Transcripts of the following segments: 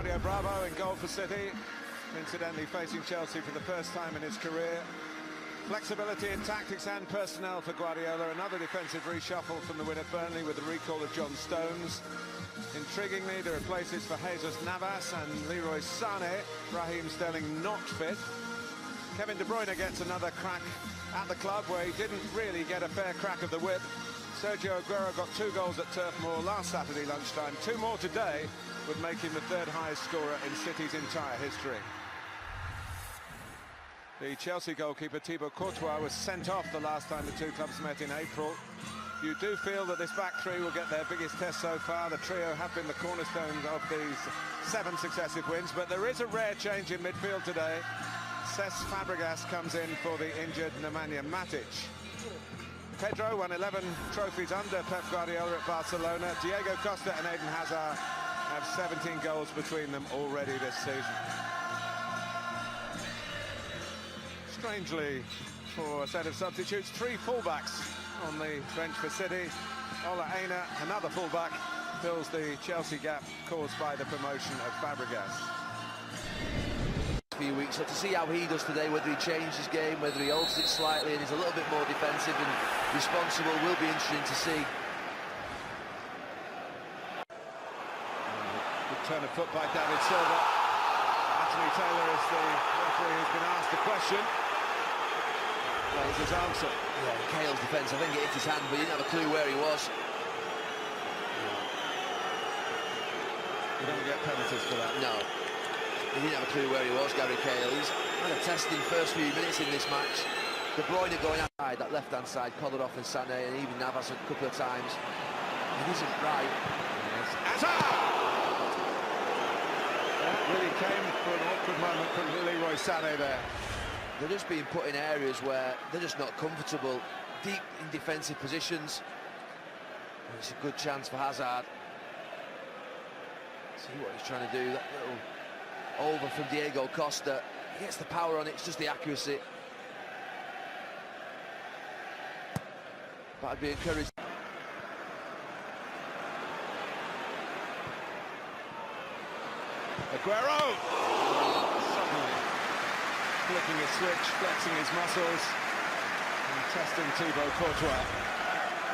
Claudio Bravo in goal for City, incidentally facing Chelsea for the first time in his career. Flexibility in tactics and personnel for Guardiola. Another defensive reshuffle from the win at Burnley with the recall of John Stones. Intriguingly, there are places for Jesus Navas and Leroy Sané. Raheem Sterling not fit. Kevin De Bruyne gets another crack at the club where he didn't really get a fair crack of the whip. Sergio Aguero got 2 goals at Turf Moor last Saturday lunchtime. 2 more today would make him the 3rd highest scorer in City's entire history. The Chelsea goalkeeper Thibaut Courtois was sent off the last time the 2 clubs met in April. You do feel that this back 3 will get their biggest test so far. The trio have been the cornerstones of these 7 successive wins, but there is a rare change in midfield today. Cesc Fabregas comes in for the injured Nemanja Matic. Pedro won 11 trophies under Pep Guardiola at Barcelona. Diego Costa and Eden Hazard have 17 goals between them already this season. Strangely, for a set of substitutes, 3 fullbacks on the bench for City. Ola Aina, another fullback, fills the Chelsea gap caused by the promotion of Fabregas. Few weeks, so to see how he does today, whether he changed his game, whether he alters it slightly and is a little bit more defensive and responsible, will be interesting to see. Good turn of foot by David Silva. Anthony Taylor is the referee who's been asked the question. That was his answer. Yeah, Cale's defence, I think it hit his hand, but he didn't have a clue where he was. You don't get penalties for that. No. He didn't have a clue where he was, Gary Cahill. He's had a testing first few minutes in this match. De Bruyne going outside, that left-hand side, Kolarov and Sané, and even Navas a couple of times. It isn't right. Yes. Hazard! That really came for an awkward moment from Leroy Sané there. They're just being put in areas where they're just not comfortable, deep in defensive positions. And it's a good chance for Hazard. See what he's trying to do, that little over from Diego Costa. He gets the power on it, it's just the accuracy. But I'd be encouraged. Aguero! Suddenly flicking his switch, flexing his muscles, and testing Thibaut Courtois.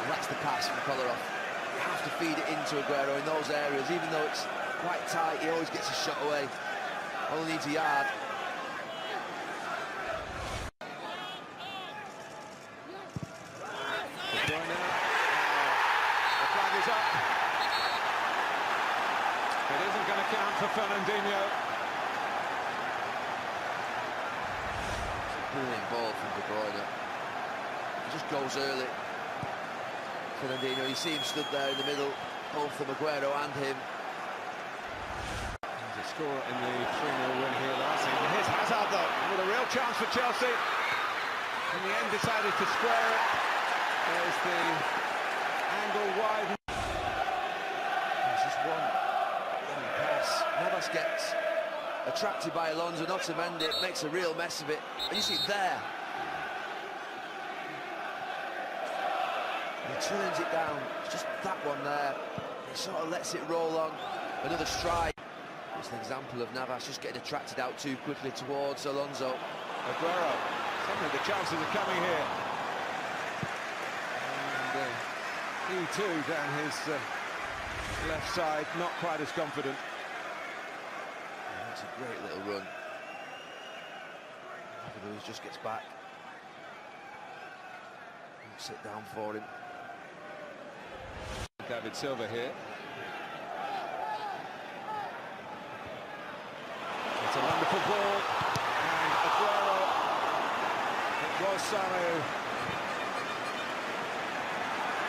Well, that's the pass from Kolarov. You have to feed it into Aguero in those areas, even though it's quite tight, he always gets a shot away. Only needs a yard. De Bruyne. The flag is up. It isn't going to count for Fernandinho. Brilliant ball from De Bruyne. He just goes early. Fernandinho, you see him stood there in the middle, both from Aguero and him. Score in the 3-0 win here last season. Here's Hazard though, with a real chance for Chelsea. In the end decided to square it. There's the angle wide. There's just one pass. Navas gets attracted by Alonso, not to mend it, makes a real mess of it. And you see it there. He turns it down. It's just that one there. He sort of lets it roll on. Another strike. It's an example of Navas just getting attracted out too quickly towards Alonso. Aguero, suddenly the chances are coming here. And he too down his left side, not quite as confident. Yeah, that's a great little run. Lewis just gets back. Sit down for him. David Silva here. It's a wonderful ball, and Aguero, it was Sané,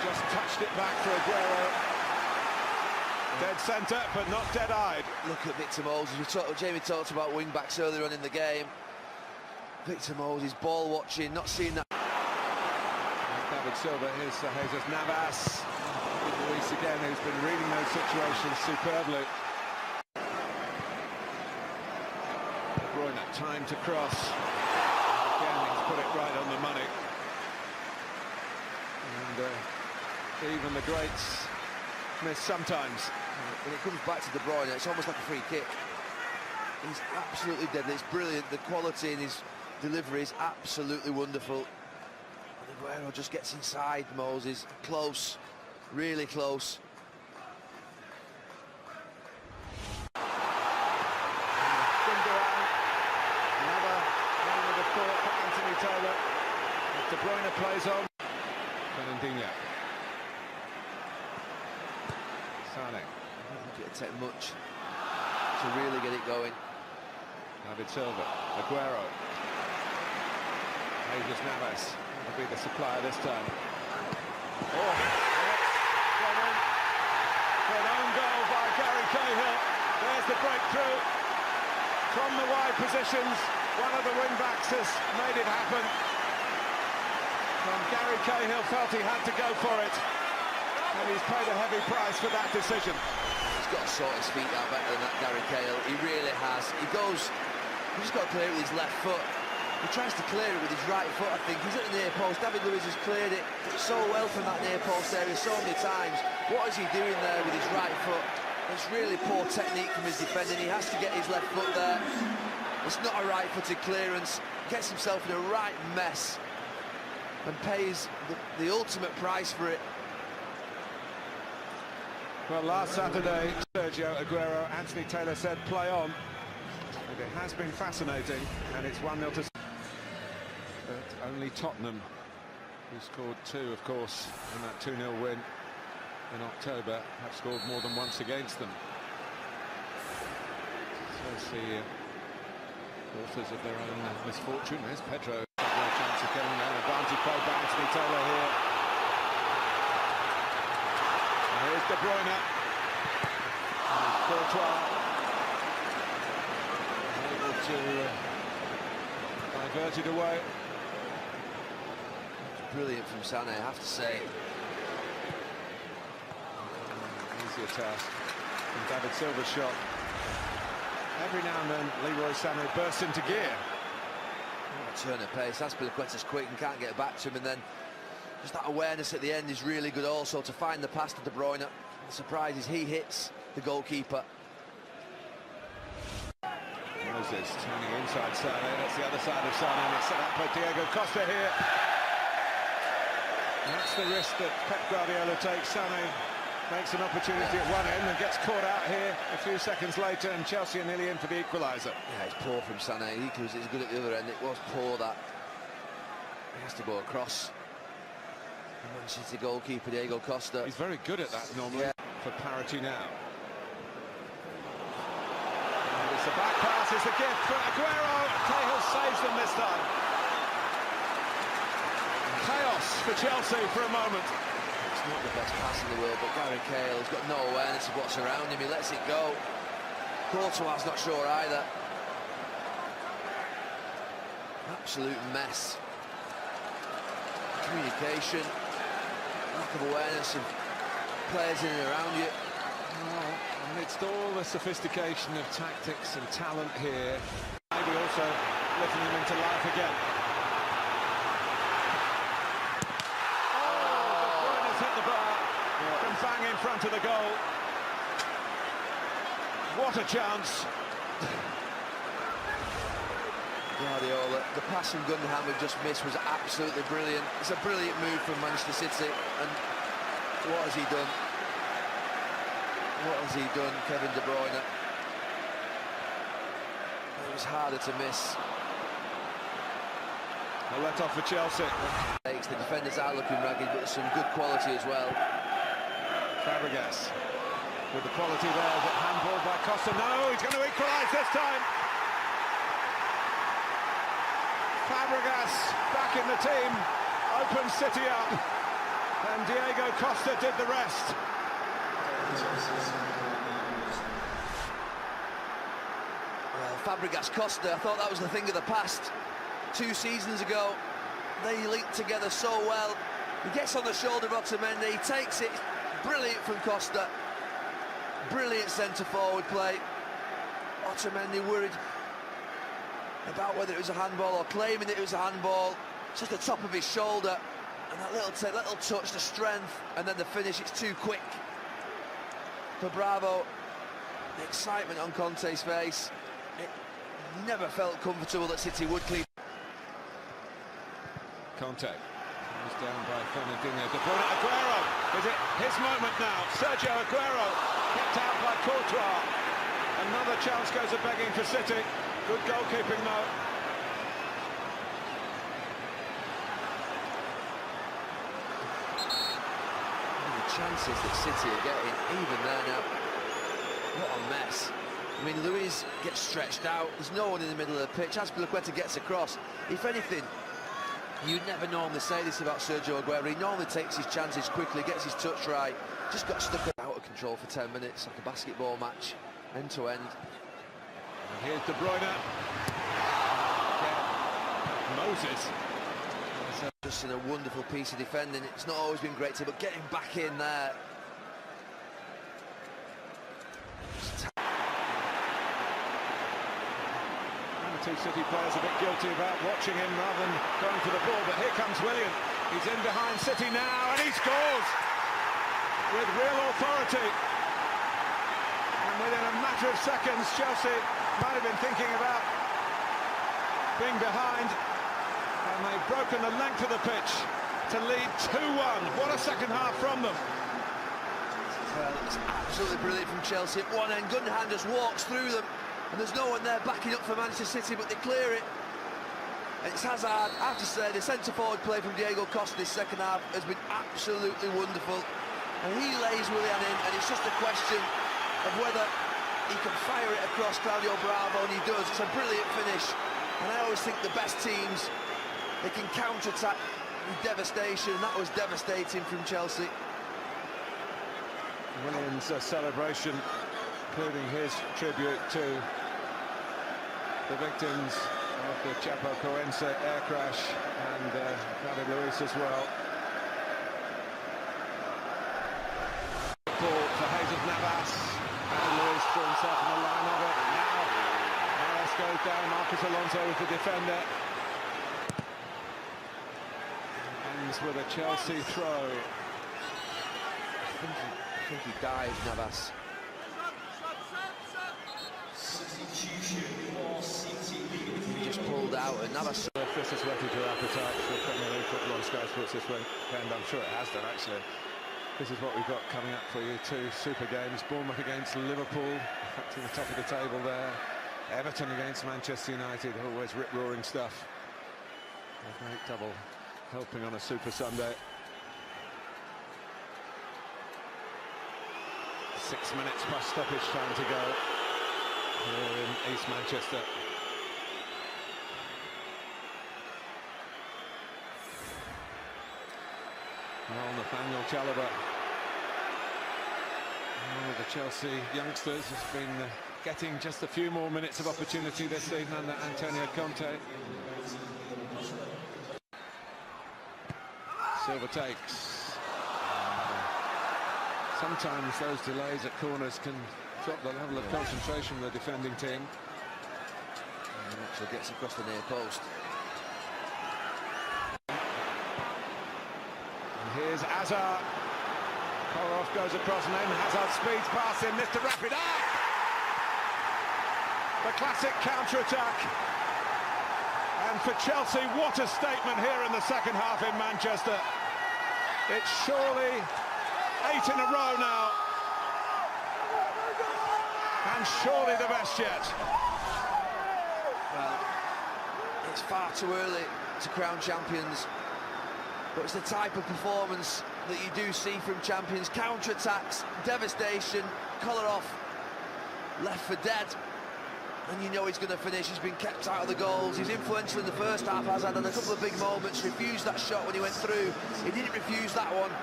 just touched it back for Aguero. Dead centre, but not dead-eyed. Look at Victor Moses. Jamie talked about wing-backs earlier on in the game. Victor Moses, ball watching, not seeing that. David Silva, here's Jesus Navas. Luis again, who's been reading those situations superbly. Bruyne, time to cross. Again, he's put it right on the money. And even the greats miss sometimes. When it comes back to De Bruyne, it's almost like a free kick. He's absolutely deadly. It's brilliant. The quality in his delivery is absolutely wonderful. And Aguero just gets inside Moses. Close, really close. Another moment of thought for Anthony Taylor. De Bruyne plays on. Fernandinho. Sane. I don't think it'd take much to really get it going. David Silva. Aguero. Jesus Navas will be the supplier this time. Oh, gone in. For an own goal by Gary Cahill. There's the breakthrough. From the wide positions, one of the wing-backs has made it happen. And Gary Cahill felt he had to go for it. And he's paid a heavy price for that decision. He's got to sort his feet out better than that, Gary Cahill. He really has. He's just got to clear it with his left foot. He tries to clear it with his right foot, I think. He's at the near post. David Luiz has cleared it so well from that near post area so many times. What is he doing there with his right foot? It's really poor technique from his defending. He has to get his left foot there. It's not a right-footed clearance. Gets himself in a right mess and pays the ultimate price for it. Well, last Saturday, Sergio Aguero, Anthony Taylor said play on. And it has been fascinating, and it's 1-0 to... But only Tottenham, who scored 2, of course, in that 2-0 win in October, have scored more than once against them. So the authors of their own misfortune. There's Pedro. No chance of getting an advantage played by Anthony Taylor here. And here's De Bruyne. And Courtois able to divert it away. Brilliant from Sané, I have to say. Easier task from David Silva's shot. Every now and then, Leroy Sané bursts into gear. What a turn of pace. Azpilicueta's quick and can't get back to him, and then just that awareness at the end is really good also to find the pass to De Bruyne. The surprise is he hits the goalkeeper. Moses turning inside Sané. That's the other side of Sané, and it's set up by Diego Costa here. And that's the risk that Pep Guardiola takes. Sané makes an opportunity at one end and gets caught out here a few seconds later, and Chelsea are nearly in for the equaliser. Yeah, it's poor from Sané. He was good at the other end. It was poor that. He has to go across. And Manchester City goalkeeper Diego Costa. He's very good at that normally. Yeah. For parity now. And it's a back pass, it's a gift for Aguero. Cahill saves them this time. Chaos for Chelsea for a moment. It's not the best pass in the world, but Gary Cahill's got no awareness of what's around him. He lets it go. Courtois not sure either. Absolute mess. Communication, lack of awareness of players in and around you. Oh, amidst all the sophistication of tactics and talent here, maybe also lifting them into life again. Hit the bar from bang in front of the goal. What a chance. Guardiola, the pass from Gundogan we've just missed was absolutely brilliant. It's a brilliant move from Manchester City, and what has he done? What has he done, Kevin De Bruyne? It was harder to miss. A let off for Chelsea. The defenders are looking ragged, but there's some good quality as well. Fabregas with the quality there, but handball by Costa. No, he's going to equalise this time. Fabregas back in the team, opens City up, and Diego Costa did the rest. Well, Fabregas Costa, I thought that was the thing of the past. 2 seasons ago, they linked together so well. He gets on the shoulder of Otamendi, he takes it. Brilliant from Costa. Brilliant centre-forward play. Otamendi worried about whether it was a handball or claiming that it was a handball. Just the top of his shoulder. And that little touch, the strength, and then the finish, it's too quick. for Bravo. The excitement on Conte's face. It never felt comfortable that City would clean. Conte is down by Fernandinho. De Bruyne. Aguero. Is it his moment now? Sergio Aguero kept out by Courtois. Another chance goes a-begging for City. Good goalkeeping though. The chances that City are getting, even there now. What a mess. I mean, Luiz gets stretched out. There's no one in the middle of the pitch. Azpilicueta gets across. If anything, you'd never normally say this about Sergio Aguero. He normally takes his chances quickly, gets his touch right. Just got stuck out of control for 10 minutes, like a basketball match, end to end. And here's De Bruyne. Moses. Just in a wonderful piece of defending. It's not always been great to, but getting back in there. Two City players a bit guilty about watching him rather than going for the ball, but here comes Willian. He's in behind City now, and he scores with real authority. And within a matter of seconds, Chelsea might have been thinking about being behind, and they've broken the length of the pitch to lead 2-1. What a second half from them. Well, it's absolutely brilliant from Chelsea. At one end, Gundogan just walks through them. And there's no one there backing up for Manchester City, but they clear it. And it's Hazard. I have to say, the centre-forward play from Diego Costa this second half has been absolutely wonderful. And he lays Willian in, and it's just a question of whether he can fire it across Claudio Bravo, and he does. It's a brilliant finish. And I always think the best teams, they can counter-attack with devastation, and that was devastating from Chelsea. Willian's celebration, including his tribute to the victims of the Chapecoense air crash, and David Luiz as well. Ball for Jesus Navas, and Luiz threw himself in the line of it. Now Navas goes down, Marcos Alonso with the defender. Ends with a Chelsea throw. I think he dived, Navas. He just pulled out, and Navas. If this has whetted your appetite for Premier League football on Sky Sports this weekend, I'm sure it has done actually. This is what we've got coming up for you. Two super games: Bournemouth against Liverpool, up to the top of the table there. Everton against Manchester United, always rip-roaring stuff. A great double helping on a Super Sunday. 6 minutes plus stoppage time to go here in East Manchester. Well, Nathaniel Chalobah, one of the Chelsea youngsters, has been getting just a few more minutes of opportunity this season under Antonio Conte. Silva takes. Sometimes those delays at corners can drop the level of concentration of the defending team. And actually gets across the near post. And here's Hazard. Kolarov goes across and then Hazard speeds past him. Mr. Rapid. The classic counter-attack. And for Chelsea, what a statement here in the second half in Manchester. It's surely 8 in a row now, and surely the best yet. Well, it's far too early to crown champions, but it's the type of performance that you do see from champions. Counter-attacks, devastation, Kolarov left for dead, and you know he's going to finish. He's been kept out of the goals. He's influential in the first half, has had a couple of big moments, refused that shot when he went through. He didn't refuse that one.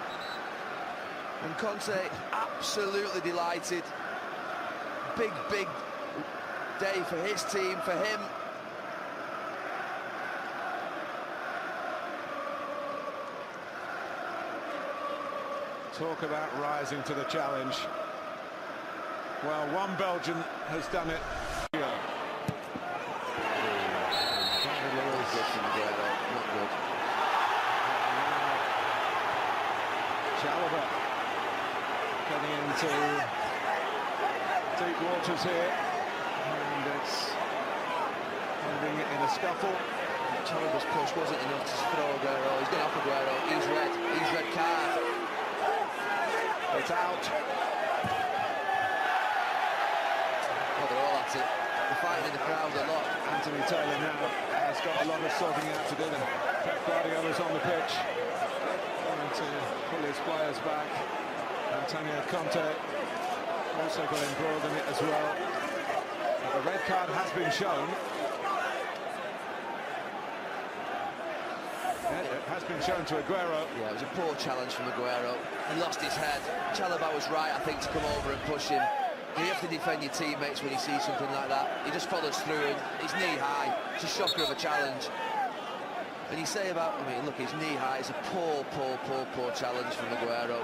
And Conte absolutely delighted. Big day for his team, for him. Talk about rising to the challenge. Well, one Belgian has done it. Chalobah getting into deep waters here, and it's ending in a scuffle. Chalobah's push wasn't enough to throw Aguero. He's going off Aguero. He's red card. It's out. Oh, they're all at it. They're fighting in the crowd a lot. Anthony Taylor now has got a lot of sorting out to do. Pep Guardiola's on the pitch, trying to pull his players back. Antonio Conte also got embroiled in it as well. But the red card has been shown. It has been shown to Aguero. Yeah, it was a poor challenge from Aguero. He lost his head. Chalobah was right, I think, to come over and push him. You have to defend your teammates when you see something like that. He just follows through and he's knee-high. It's a shocker of a challenge. And you say about, I mean, look, he's knee-high. It's a poor challenge from Aguero.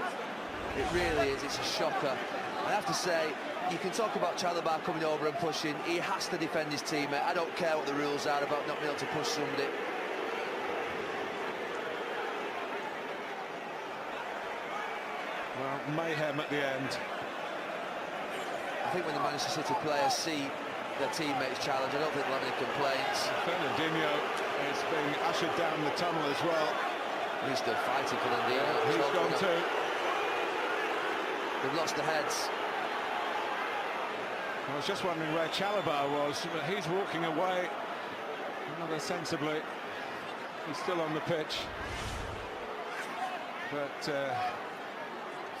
It really is. It's a shocker. I have to say, you can talk about Chalobah coming over and pushing. He has to defend his teammate. I don't care what the rules are about not being able to push somebody. Well, mayhem at the end. I think when the Manchester City players see their teammates challenge, I don't think they'll have any complaints. Fernandinho is being ushered down the tunnel as well. He's still fighting, Fernandinho. He's gone too. They've lost their heads. I was just wondering where Chalobah was, but he's walking away rather sensibly. He's still on the pitch. But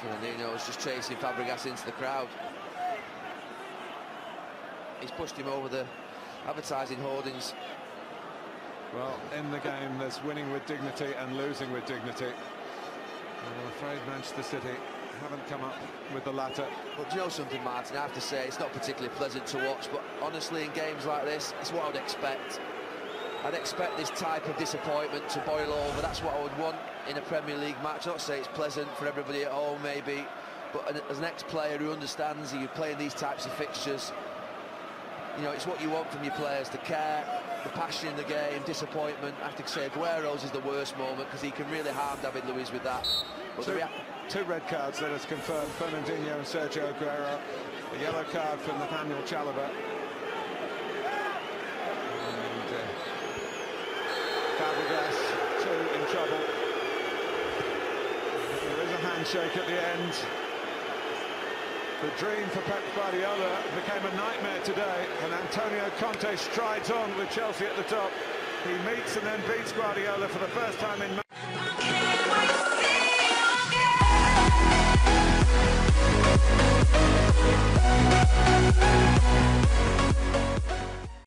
Fernandinho was just chasing Fabregas into the crowd. He's pushed him over the advertising hoardings. well, in the game there's winning with dignity and losing with dignity. And I'm afraid Manchester City haven't come up with the latter. But do you know something, Martin? I have to say, it's not particularly pleasant to watch, but honestly, in games like this, it's what I'd expect. I'd expect this type of disappointment to boil over. That's what I would want in a Premier League match. Not to say it's pleasant for everybody at home, maybe, but as an ex-player who understands that you're playing these types of fixtures, you know, it's what you want from your players, the care, the passion in the game, disappointment. I have to say Aguero's is the worst moment because he can really harm David Luiz with that. But two red cards, let us confirm, Fernandinho and Sergio Aguero. A yellow card for Nathaniel Chalobah. And Fabregas, too, in trouble. There is a handshake at the end. The dream for Pep Guardiola became a nightmare today, and Antonio Conte strides on with Chelsea at the top. He meets and then beats Guardiola for the first time in